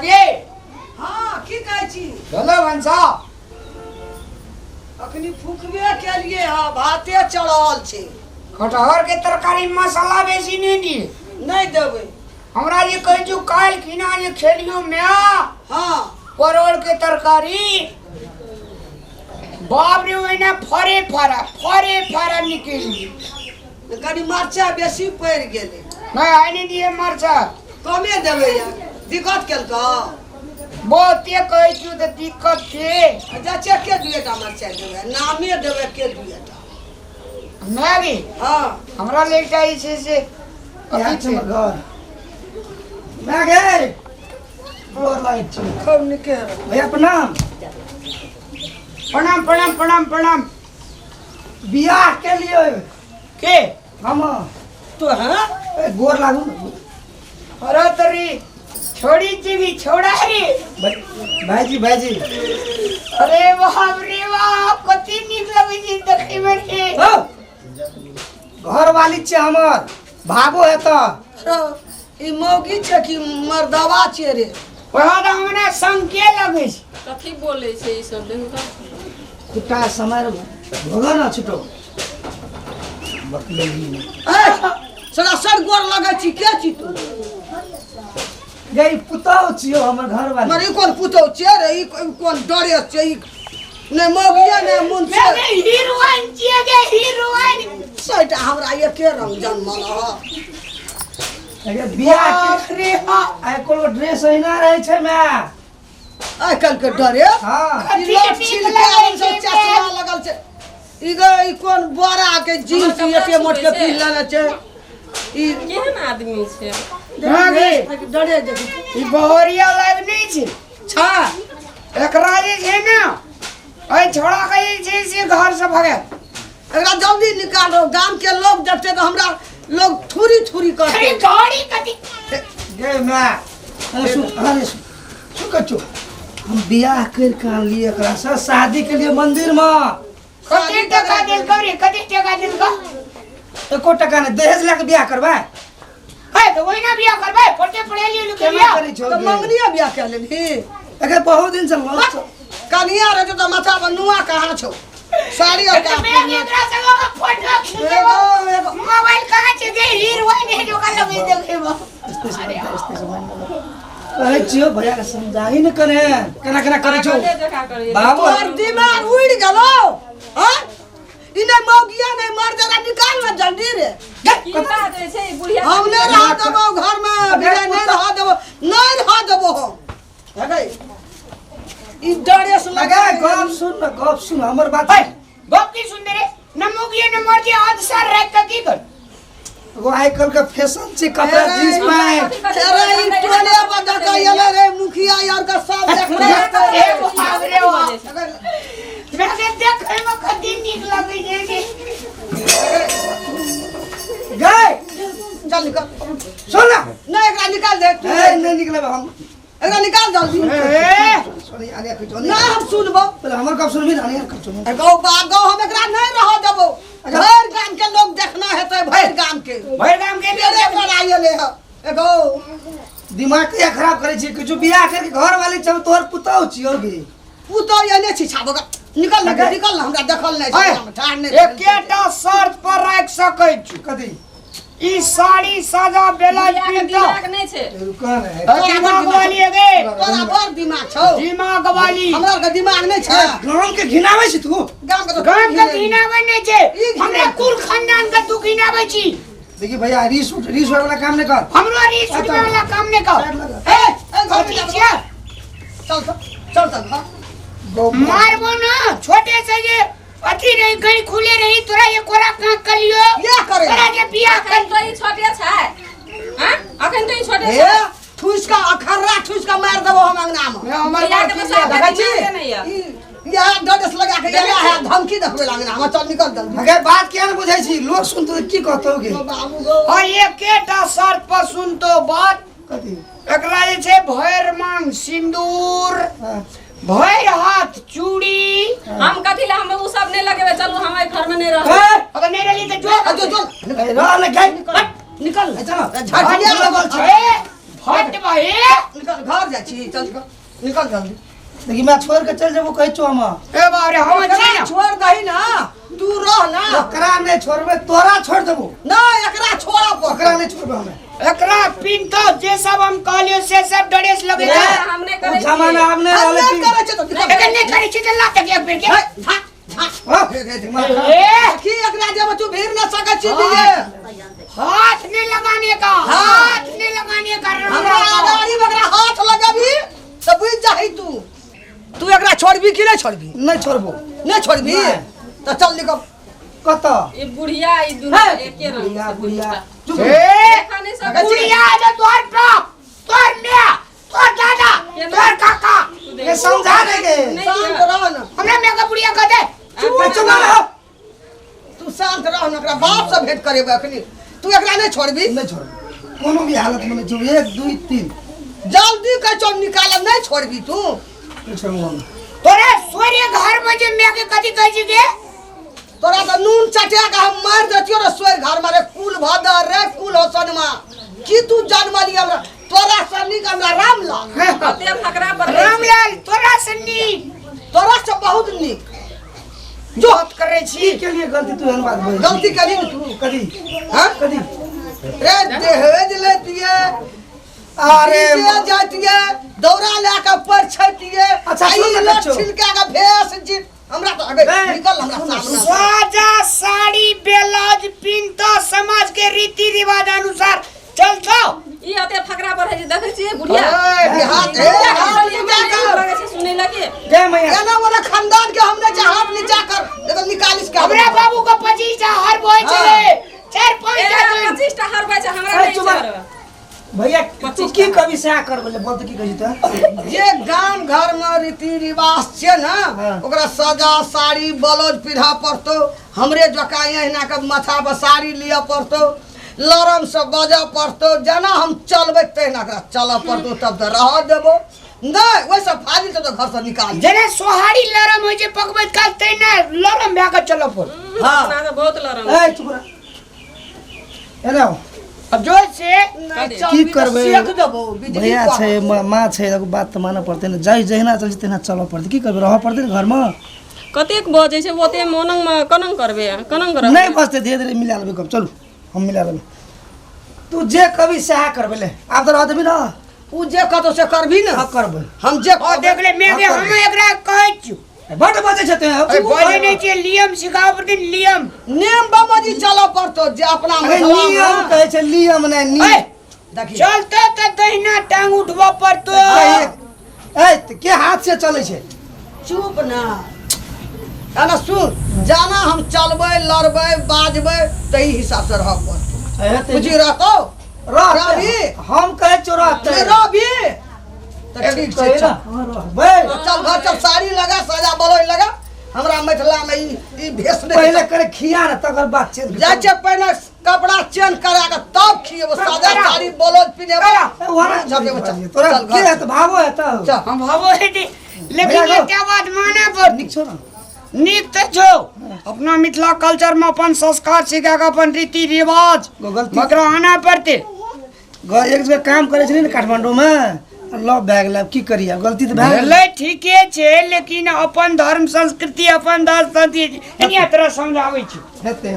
गे हाँ की कहै छी चलो भंसा अखनी फुकबे के लिए हाँ भाते चढ़ल छे कटहर के तरकारी मसाला बेसी नहीं दिए नहीं देबै हमरा ये कह जो काल खिना ये खेलियो में हाँ परोड़ के तरकारी बाप रे ओइना फरे फरा निकली कनी मरचा बेसी पड़ गेले नहीं आने दिए मरचा कमे देबै यार दिक्कत केलका बहुते कह जो तो दिक्कत थे जाचे के दुएटा मरचा देबै नामे देबै के दुएटा मैगी हाँ हमरा ले जाई से यहाँ से घर मैं गए बोल लाइट खूब निके भैया प्रणाम प्रणाम बियाह के लिए के हम तो हाँ गोर लागू न। अरे तरी छोड़ी जी छोड़ा रे भाईजी अरे बाप रे बाप कति निक लगे जी देखे में रे हो घर वाली छे हमर भागो है तो ई मौगी छे कि मर्दवा छे रे वहां तो हमने संके लगे कथी बोले छै ई सब देखो त कुटा समय भोगा ना छुटो बकली सरासर गोर लगे छी के छी तू गई पुताओ छियो हमर घर वाली मरे कोन पुतौ छे रे ई कोन डरे छे ई ने मौगिया ने मुन छे हीरोइन छिए गे हीरोइन सैटा हमरा एके रंग जन्मल ह अरे बियाह के रे हां आइ कोन ड्रेस ओहिना रहे छे मैं आइ कल के डरे हां ई लोग छिल के आवन सब चश्मा लगल छे ई गई कोन बोरा के जींस एके मोट के पील लेने छे ई केहन आदमी छै हां गे डरे देखी ई बहरिया लगनी छी छा एकरा जे छै ना ओइ छोड़ा के जे से घर से भागे एकरा जल्दी निकालो गांव के लोग देखते तो हमरा लोग थूरी करते अरे गाड़ी कति गई मैं अरे सुन कचो हम बियाह कर के लिए एकरा से शादी के लिए मंदिर में कति टका दिल करी कति टका दिल का एको टका ने दहेज लेके बियाह करबा है तो वही ना बियाह करबे पढ़ते पढ़े लिए लोग बियाह करी छो तो मंगनिया बियाह कर लेली अगर बहुत दिन से लड़ कनिया रे तो माथा पर नुआ कहां छौ साड़ी और का मैं एकरा से फोटो खींचे मोबाइल कहां से गई हीरोइन है जो का लगे देखेबो अरे जियो भैया के समझाई न करे केना करे छो देखा करे बाबू और दिमाग उड़ गेलो हां इने मौगिया नहीं मर जरा निकाल ना जल्दी रे की बात छै बुढ़िया हम नहीं रह देबो घर में बिना नहीं रह देबो हम है ई डरे से लगा गप सुन हमर बात भाई गप की सुन रे नमोगिए न मर के आज सर रख के की कर वो आजकल का फैशन से कपड़ा जींस पैंट अरे ई टोले बजा के येले रे मुखिया यार का सब देख रहे ए बाप रे बाप मैं देखे में कति निक लगे जे गए चल निकल सुन ना नहीं एकरा निकाल दे नहीं निकले हम एकरा निकाल जल्दी सॉरी आगे कुछ ना हम सुनबो पहले हमर कब सुनबी ना यार कब सुनो गौ हम एकरा नहीं रह देबो भर गांव के लोग देखना हेतै भर गांव के लिए बनाइए ले एगो दिमाग के खराब करे छी कुछ बियाह करके घर वाली चल तोहर पुताऊ छियोगी पुतो एने छी छाबो निकल ना हमरा देखल नहीं छै ठाड़ नहीं एकेटा शर्त पर रख सकै छी कथी ई साड़ी साजा बेला के दिमाग नहीं छै रुका है दिमाग वाली है गे तोरा बड़ दिमाग छौ दिमाग वाली हमरा के दिमाग नहीं छै गांव के घिनावे छी तू गांव के तो गांव के घिनावे नहीं छै हमरा कुल खानदान के तू घिनावे छी देखी भैया रीस वाला काम नहीं कर हमरो रीस वाला काम नहीं कर ए चल मारबो ना छोटे से ये अथी रही कहीं खुले रही तोरा ये कोरा कहां कलियो ये करे तोरा के बियाह अखन तो ई छोटे छै हां अखन तो ई छोटे ए छै ठुस का अखररा ठुस का मार देबो हम अंगना में हमर भैया के बात तो साथ देखै दिमाग नहीं है छी यहाँ डडस लगा के एला है धमकी देखबे लागना हम चल निकल जल्दी अगर बात क्या न बुझाई छी लोग सुन तो की कहतोगे बाबू गो और एकेटा शर्त पर सुन तो बात कथी एकरा जे छै भैर मांग सिंदूर भैर हाथ चूड़ी हम कथी ला हम उ सब नहीं लगेबे चलू हमारे घर में नहीं रह अगर नहीं रही तो जो जो रह न गई निकल चलो झटिया लगल छै कहे निकल घर जा छी चल निकल जल्दी देखी मैं छोड़ के चल जेबो कहै छो हम ए बाप रे हम छी ना छोड़ दही ना तू रह ना ओकरा नहीं छोड़बे तोरा छोड़ देबो ना एकरा छोड़ा पर ओकरा नहीं छोड़बे हमें एकरा पिन तो जे सब हम कहलियो से सब ड्रेस लगे ए, छै हमने ओ करे जमाना हमने वाले हमने की करे छै तो लेकिन नहीं करे छी त ला के एक बेर के हां ए की एकरा जब तू भीड़ ना सकै छी दिए हाथ नहीं लगाने का हाथ नहीं लगाने का हमरा गाड़ी में एकरा हाथ लगाबी तो बुझ जाही तू एकरा छोड़बी कि नहीं छोड़बी नहीं छोड़बो नहीं छोड़बी तो चल निकल कत ये बुढ़िया ई दुनिया एके रंग बुढ़िया बुढ़िया चुप ए खाने सब बुढ़िया जो तोर बाप तोर मियां तोर दादा तोर काका ये समझा देगे शांत रह ना हमरा में का बुढ़िया कह दे चुप रह तू शांत रह ना एकरा बाप से भेंट करेबे अखनी तू एकरा नहीं छोड़बी नहीं छोड़ कोनो भी हालत में नहीं जो 1 2 3 जल्दी कर चल निकाल नहीं छोड़बी तू नहीं छोड़बो हम तोरे सोरे घर में जे मैं के कथि कह छी के तोरा तो नून चटिया का हम मार देतियो रे सोर घर मारे कुल भदर रे कुल होसनमा की तू जन्म लिया हमरा तोरा सन्नी का हमरा राम ला कते फकरा पर रामलाल तोरा सन्नी तोरा से बहुत निक जो बात करे छी के लिए गलती तू हन बात बोल गलती करी न तू कदी हां कदी रे दहेज लेतिए अरे अरे जातिए दौरा लेके पर छतिए अच्छा, सुन ले बच्चों। छिलका का भेस जी हमरा तो अबे निकल हमरा सामने साजा साड़ी ब्लाउज पिन तो समाज के रीति रिवाज अनुसार चल जाओ ई अते फकरा पर है जे देखै छी बुढ़िया ए हाथ लगे छै सुनै लगे जय मैया एना वाला खानदान के हमने हाथ नीचा कर लेकिन निकालिस के हमरा बाबू का 25 हर बोए छले 4-5 एरा 25 टा हर बाय छै हमरा अरे नहीं चुप छै भैया तू की कभी से कर बोले बोल तो की कही तो जे गांव घर में रीति रिवाज छे ना हाँ। ओकरा सजा साड़ी ब्लाउज पिन्हा पड़तो हमरे जका एहिना के माथा पर साड़ी लिया पड़तो लरम से बजा पड़तो जना हम चलबे तेना एकरा चल पड़तो तब तो रह देबो नहीं वैसे फाजिल से तो घर से निकाल जरे सोहारी लरम होय जे पकबैत काल तैना लरम भए के चलो पर हाँ। ना तो बहुत लरम ए चुप रह एना अब जो से की करबे सेक देबो बिजली भैया को छै माँ छै एगो बात तो मानऽ पड़ते न जाई जहिना चल तेना चलऽ पड़ते की करबे रहऽ पड़ते घर में कतेक बजे छै ओते मोनंग में कनंग करबे कनंग करबे नहीं बचते धीरे धीरे मिला लेबे कब चलू हम मिला लेबे तू जे कभी से करबे ले आप तो रह देबी ना उ जे कतो से करबी ना हाँ करबे हम जे और देख ले मैं हम एकरा कहै छी बड़ बजे छते ए बोले नहीं छै नियम सिखाओ पर दिन नियम नेम बाबाजी चलो पड़तो जे अपना अरे महिला नियम में कहै छै नियम नहीं ए नियम देखिए चलते त दहिना टांग उठबा पड़तो ए के हाथ से चले छै चुप ना ना सुन जाना हम चलबे लड़बे बाजबे तही हिसाब से रह पड़तो बुझी रहतो रवि हम कहे चोराते रवि तो ठीक से चल बे चल घर चल साड़ी लगा सजा बलोई लगा हमरा मिथिला में ई भेष नहीं पहले करे खिया ना तकर बाद चेंज जा छे पहले कपड़ा चेंज करा के तब खिएबो सजा साड़ी बलोज पिनेबो तोरा के है तो भावो है तो चल हम भावो है लेकिन भैया ये क्या बात माने पर निक छो ना नीक तो छो अपना मिथिला कल्चर में अपन संस्कार सिखा के अपन रीति रिवाज गलती मगर आना पड़ते एक जगह काम करे छली ना काठमांडू में लव भए गेल की करिया गलती तो भए गेल भेलै ठीके छै लेकिन अपन धर्म संस्कृति अपन दास संस्कृति एनिया तरह समझाबै छी हेते